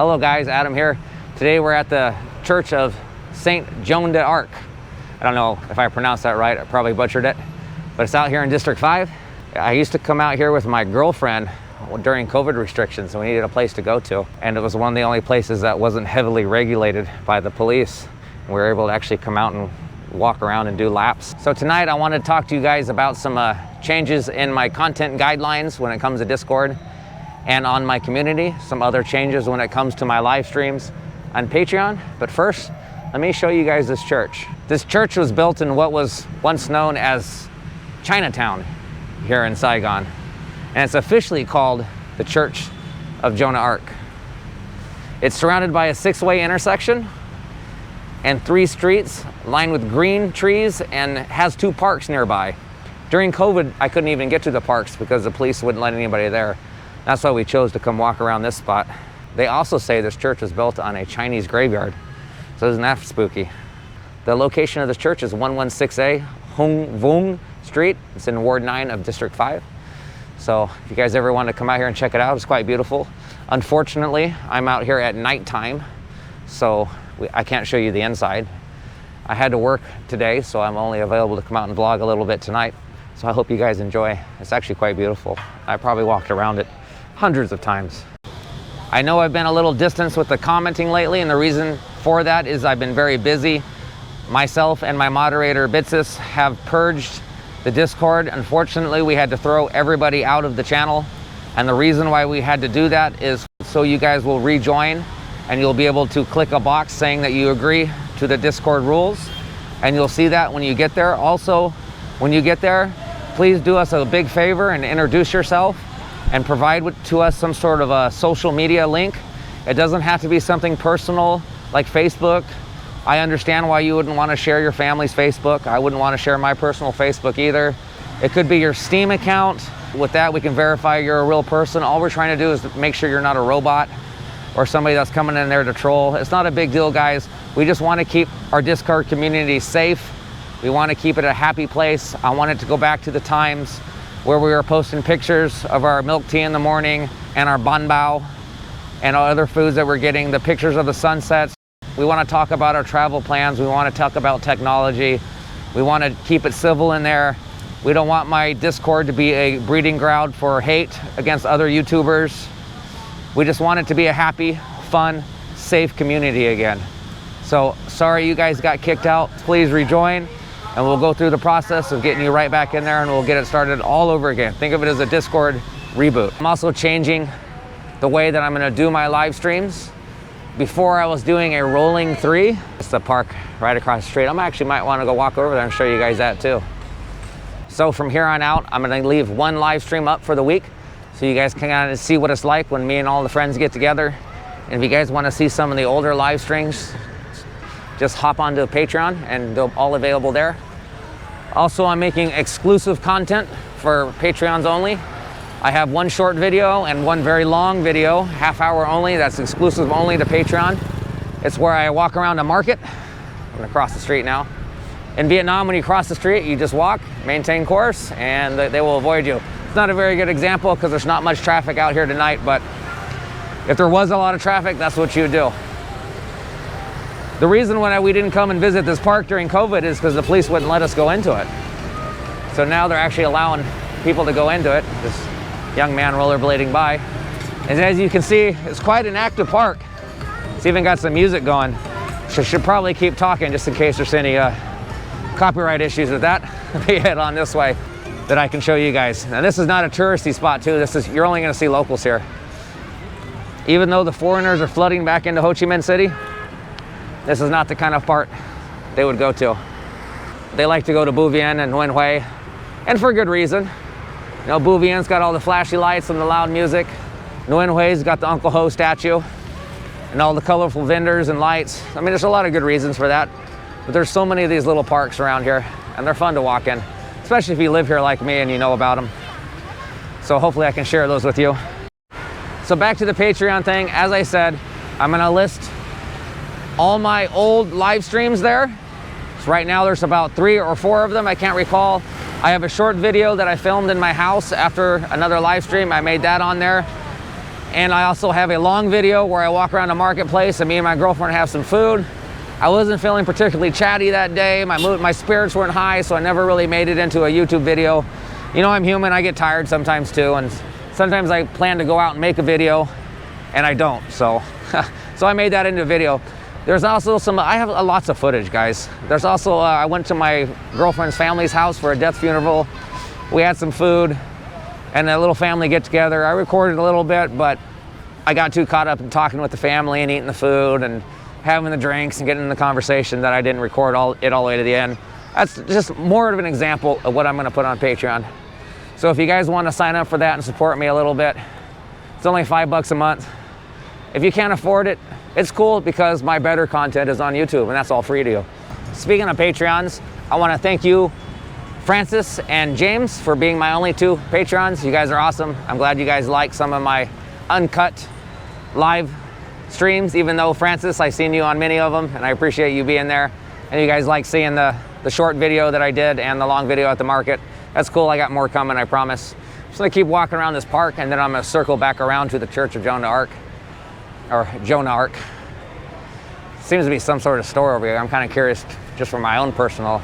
Hello guys, Adam here. Today we're at the Church of Saint Joan d'Arc. I don't know if I pronounced that right, I probably butchered it, but it's out here in District 5. I used to come out here with my girlfriend during COVID restrictions, and we needed a place to go to. And it was one of the only places that wasn't heavily regulated by the police. We were able to actually come out and walk around and do laps. So tonight I want to talk to you guys about some changes in my content guidelines when it comes to Discord and on my community, some other changes when it comes to my live streams on Patreon. But first, let me show you guys this church. This church was built in what was once known as Chinatown here in Saigon. And it's officially called the Church of Joan d'Arc. It's surrounded by a 6-way intersection and 3 streets lined with green trees and has 2 parks nearby. During COVID, I couldn't even get to the parks because the police wouldn't let anybody there. That's why we chose to come walk around this spot. They also say this church was built on a Chinese graveyard. So isn't that spooky? The location of this church is 116A Hung Vuong Street. It's in Ward 9 of District 5. So if you guys ever want to come out here and check it out, it's quite beautiful. Unfortunately, I'm out here at nighttime, so I can't show you the inside. I had to work today, so I'm only available to come out and vlog a little bit tonight. So I hope you guys enjoy. It's actually quite beautiful. I probably walked around it hundreds of times. I know I've been a little distant with the commenting lately, and the reason for that is I've been very busy. Myself and my moderator Bitsis have purged the Discord. Unfortunately, we had to throw everybody out of the channel, and the reason why we had to do that is so you guys will rejoin and you'll be able to click a box saying that you agree to the Discord rules, and you'll see that when you get there. Also, when you get there, please do us a big favor and introduce yourself and provide to us some sort of a social media link. It doesn't have to be something personal like Facebook. I understand why you wouldn't want to share your family's Facebook. I wouldn't want to share my personal Facebook either. It could be your Steam account. With that, we can verify you're a real person. All we're trying to do is make sure you're not a robot or somebody that's coming in there to troll. It's not a big deal, guys. We just want to keep our Discord community safe. We want to keep it a happy place. I want it to go back to the times where we were posting pictures of our milk tea in the morning and our banbao and other foods that we're getting, the pictures of the sunsets. We want to talk about our travel plans. We want to talk about technology. We want to keep it civil in there. We don't want my Discord to be a breeding ground for hate against other YouTubers. We just want it to be a happy, fun, safe community again. So sorry you guys got kicked out. Please rejoin, and we'll go through the process of getting you right back in there, and we'll get it started all over again. Think of it as a Discord reboot. I'm also changing the way that I'm going to do my live streams. Before I was doing a rolling 3. It's the park right across the street. I actually might want to go walk over there and show you guys that too. So from here on out, I'm going to leave 1 live stream up for the week so you guys can kind of see what it's like when me and all the friends get together. And if you guys want to see some of the older live streams, just hop onto Patreon and they're all available there. Also, I'm making exclusive content for Patreons only. I have 1 short video and 1 very long video, half-hour only, that's exclusive only to Patreon. It's where I walk around a market. I'm gonna cross the street now. In Vietnam, when you cross the street, you just walk, maintain course, and they will avoid you. It's not a very good example because there's not much traffic out here tonight, but if there was a lot of traffic, that's what you would do. The reason why we didn't come and visit this park during COVID is because the police wouldn't let us go into it. So now they're actually allowing people to go into it. This young man rollerblading by. And as you can see, it's quite an active park. It's even got some music going. So should probably keep talking just in case there's any copyright issues with that. Let me head on this way that I can show you guys. Now this is not a touristy spot too. You're only gonna see locals here. Even though the foreigners are flooding back into Ho Chi Minh City, this is not the kind of part they would go to. They like to go to Bu Vien and Nguyen Hue, and for good reason. You know, Bu Vien's got all the flashy lights and the loud music. Nguyen Hue's got the Uncle Ho statue and all the colorful vendors and lights. I mean, there's a lot of good reasons for that. But there's so many of these little parks around here, and they're fun to walk in, especially if you live here like me and you know about them. So hopefully I can share those with you. So back to the Patreon thing. As I said, I'm gonna list all my old live streams there. So right now there's about 3 or 4 of them, I can't recall. I have a short video that I filmed in my house after another live stream. I made that on there. And I also have a long video where I walk around the marketplace and me and my girlfriend have some food. I wasn't feeling particularly chatty that day. My spirits weren't high, so I never really made it into a YouTube video. You know, I'm human, I get tired sometimes too, and sometimes I plan to go out and make a video and I don't, so so I made that into a video. There's also I have lots of footage, guys. There's also, I went to my girlfriend's family's house for a death funeral. We had some food and a little family get together. I recorded a little bit, but I got too caught up in talking with the family and eating the food and having the drinks and getting in the conversation that I didn't record all the way to the end. That's just more of an example of what I'm gonna put on Patreon. So if you guys wanna sign up for that and support me a little bit, it's only $5 a month. If you can't afford it, it's cool because my better content is on YouTube and that's all free to you. Speaking of Patreons, I wanna thank you, Francis and James, for being my only 2 Patreons. You guys are awesome. I'm glad you guys like some of my uncut live streams, even though Francis, I've seen you on many of them and I appreciate you being there. And you guys like seeing the short video that I did and the long video at the market. That's cool, I got more coming, I promise. Just gonna keep walking around this park and then I'm gonna circle back around to the Church of Joan d'Arc, or Joan d'Arc. Seems to be some sort of store over here. I'm kind of curious, just for my own personal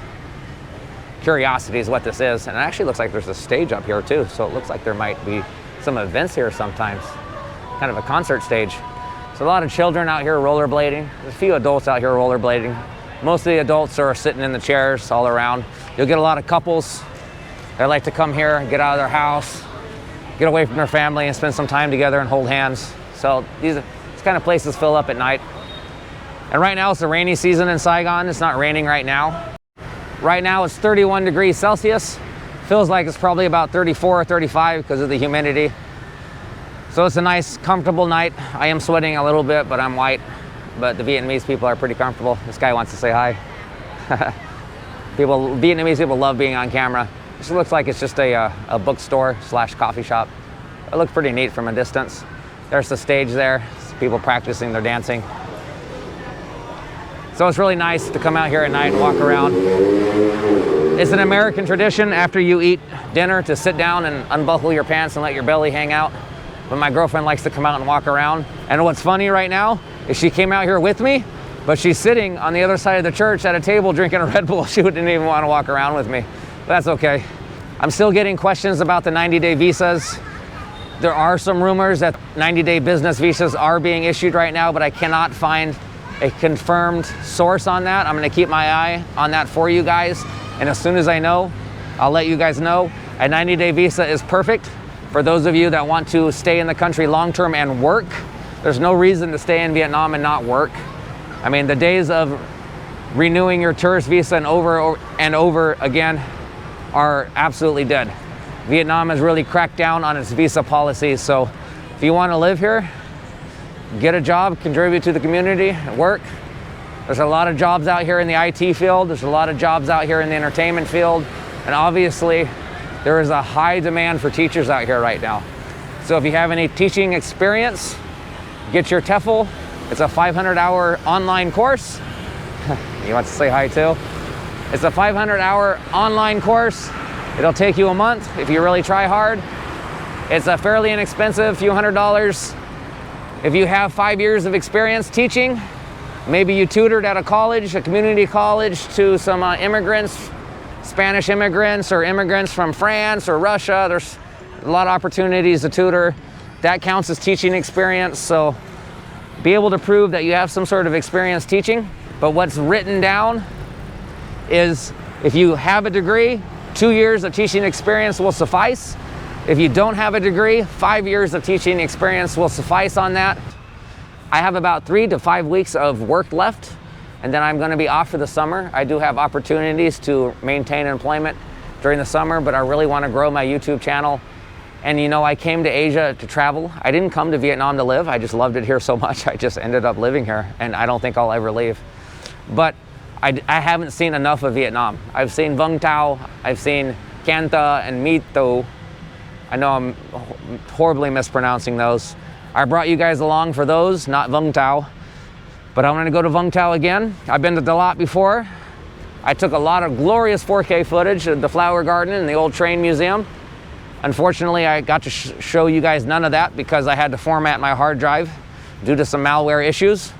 curiosity, is what this is. And it actually looks like there's a stage up here too, so it looks like there might be some events here sometimes. Kind of a concert stage. So a lot of children out here rollerblading. There's a few adults out here rollerblading. Most of the adults are sitting in the chairs all around. You'll get a lot of couples that like to come here, get out of their house, get away from their family and spend some time together and hold hands. So these kind of places fill up at night. And right now it's the rainy season in Saigon. It's not raining right now. Right now it's 31 degrees Celsius. Feels like it's probably about 34 or 35 because of the humidity. So it's a nice, comfortable night. I am sweating a little bit, but I'm white. But the Vietnamese people are pretty comfortable. This guy wants to say hi. Vietnamese people love being on camera. This looks like it's just a bookstore / coffee shop. It looks pretty neat from a distance. There's the stage there. It's people practicing their dancing. So it's really nice to come out here at night and walk around. It's an American tradition after you eat dinner to sit down and unbuckle your pants and let your belly hang out. But my girlfriend likes to come out and walk around. And what's funny right now is she came out here with me, but she's sitting on the other side of the church at a table drinking a Red Bull. She wouldn't even want to walk around with me. But that's okay. I'm still getting questions about the 90-day visas. There are some rumors that 90-day business visas are being issued right now, but I cannot find a confirmed source on that. I'm gonna keep my eye on that for you guys. And as soon as I know, I'll let you guys know. A 90-day visa is perfect for those of you that want to stay in the country long-term and work. There's no reason to stay in Vietnam and not work. I mean, the days of renewing your tourist visa and over again are absolutely dead. Vietnam has really cracked down on its visa policies. So if you want to live here, get a job, contribute to the community, and work. There's a lot of jobs out here in the IT field. There's a lot of jobs out here in the entertainment field. And obviously, there is a high demand for teachers out here right now. So if you have any teaching experience, get your TEFL. It's a 500-hour online course. You want to say hi too? It's a 500-hour online course. It'll take you a month if you really try hard. It's a fairly inexpensive, few $100s. If you have 5 years of experience teaching, maybe you tutored at a college, a community college, to some immigrants, Spanish immigrants or immigrants from France or Russia. There's a lot of opportunities to tutor. That counts as teaching experience. So be able to prove that you have some sort of experience teaching. But what's written down is if you have a degree, 2 years of teaching experience will suffice. If you don't have a degree, 5 years of teaching experience will suffice on that. I have about 3 to 5 weeks of work left, and then I'm gonna be off for the summer. I do have opportunities to maintain employment during the summer, but I really wanna grow my YouTube channel. And you know, I came to Asia to travel. I didn't come to Vietnam to live. I just loved it here so much. I just ended up living here, and I don't think I'll ever leave. But I haven't seen enough of Vietnam. I've seen Vung Tau, I've seen Can Tho and My Tho. I know I'm horribly mispronouncing those. I brought you guys along for those, not Vung Tau. But I'm gonna go to Vung Tau again. I've been to Dalat before. I took a lot of glorious 4K footage of the flower garden and the old train museum. Unfortunately, I got to show you guys none of that because I had to format my hard drive due to some malware issues,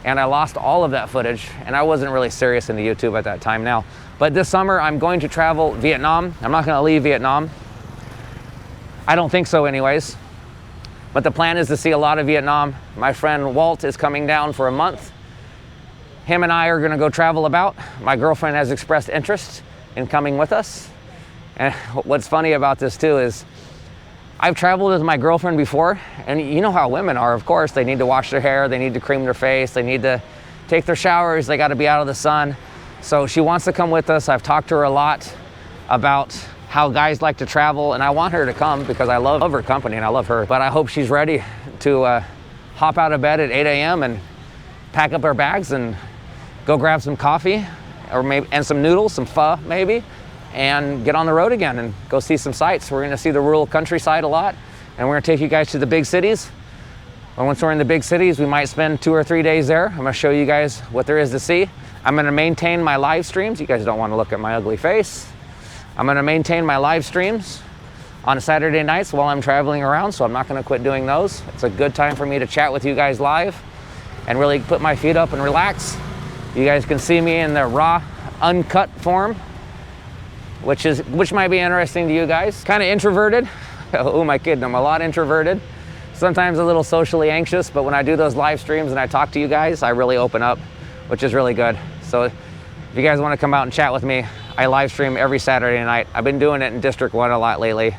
and I lost all of that footage, and I wasn't really serious into YouTube at that time now. But this summer, I'm going to travel Vietnam. I'm not gonna leave Vietnam. I don't think so anyways. But the plan is to see a lot of Vietnam. My friend Walt is coming down for a month. Him and I are gonna go travel about. My girlfriend has expressed interest in coming with us. And what's funny about this too is I've traveled with my girlfriend before, and you know how women are, of course. They need to wash their hair, they need to cream their face, they need to take their showers, they gotta be out of the sun. So she wants to come with us. I've talked to her a lot about how guys like to travel, and I want her to come because I love her company and I love her. But I hope she's ready to hop out of bed at 8 a.m. and pack up our bags and go grab some coffee and some noodles, some pho maybe, and get on the road again and go see some sights. We're gonna see the rural countryside a lot, and we're gonna take you guys to the big cities. And once we're in the big cities, we might spend 2 or 3 days there. I'm gonna show you guys what there is to see. I'm gonna maintain my live streams. You guys don't wanna look at my ugly face. I'm gonna maintain my live streams on Saturday nights while I'm traveling around, so I'm not gonna quit doing those. It's a good time for me to chat with you guys live and really put my feet up and relax. You guys can see me in the raw, uncut form, which might be interesting to you guys. Kind of introverted. Oh, my kid, I'm a lot introverted. Sometimes a little socially anxious, but when I do those live streams and I talk to you guys, I really open up, which is really good. So if you guys want to come out and chat with me, I live stream every Saturday night. I've been doing it in District 1 a lot lately.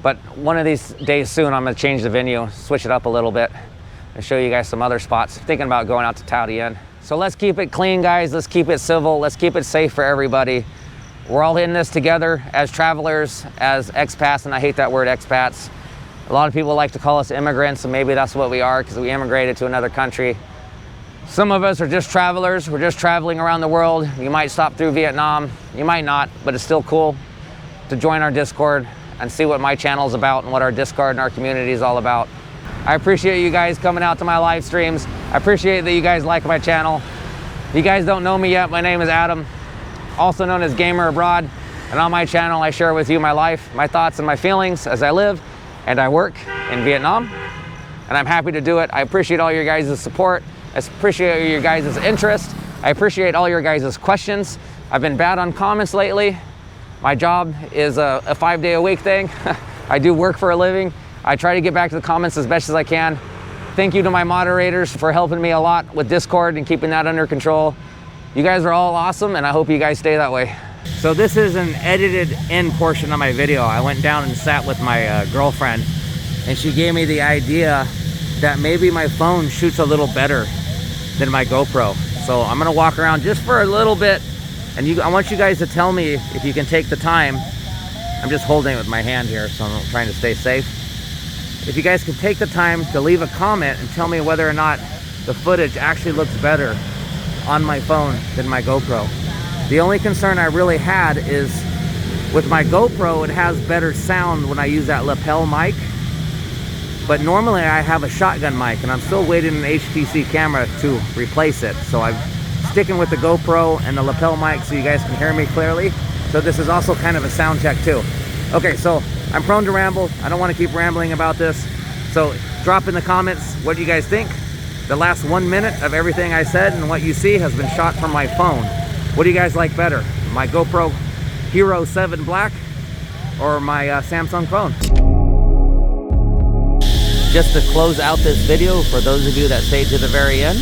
But one of these days soon, I'm gonna change the venue, switch it up a little bit, and show you guys some other spots. Thinking about going out to Tao Tien. So let's keep it clean, guys. Let's keep it civil. Let's keep it safe for everybody. We're all in this together as travelers, as expats, and I hate that word, expats. A lot of people like to call us immigrants, and maybe that's what we are because we immigrated to another country. Some of us are just travelers. We're just traveling around the world. You might stop through Vietnam. You might not, but it's still cool to join our Discord and see what my channel is about and what our Discord and our community is all about. I appreciate you guys coming out to my live streams. I appreciate that you guys like my channel. If you guys don't know me yet, my name is Adam, also known as Gamer Abroad. And on my channel, I share with you my life, my thoughts and my feelings as I live and I work in Vietnam. And I'm happy to do it. I appreciate all your guys' support. I appreciate your guys' interest. I appreciate all your guys' questions. I've been bad on comments lately. My job is a 5-day-a-week thing. I do work for a living. I try to get back to the comments as best as I can. Thank you to my moderators for helping me a lot with Discord and keeping that under control. You guys are all awesome, and I hope you guys stay that way. So this is an edited in portion of my video. I went down and sat with my girlfriend, and she gave me the idea that maybe my phone shoots a little better than my GoPro. So I'm gonna walk around just for a little bit, and I want you guys to tell me if you can take the time. I'm just holding it with my hand here, so I'm trying to stay safe. If you guys could take the time to leave a comment and tell me whether or not the footage actually looks better on my phone than my GoPro. The only concern I really had is with my GoPro, it has better sound when I use that lapel mic. But normally I have a shotgun mic, and I'm still waiting an HTC camera to replace it. So I'm sticking with the GoPro and the lapel mic so you guys can hear me clearly. So this is also kind of a sound check too. Okay, so I'm prone to ramble. I don't want to keep rambling about this. So drop in the comments what you guys think. The last 1 minute of everything I said and what you see has been shot from my phone. What do you guys like better? My GoPro Hero 7 Black or my Samsung phone? Just to close out this video, for those of you that stayed to the very end,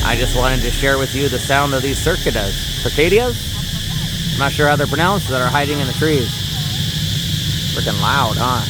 I just wanted to share with you the sound of these cicadas. Cicadas? I'm not sure how they're pronounced, that are hiding in the trees. Freaking loud, huh?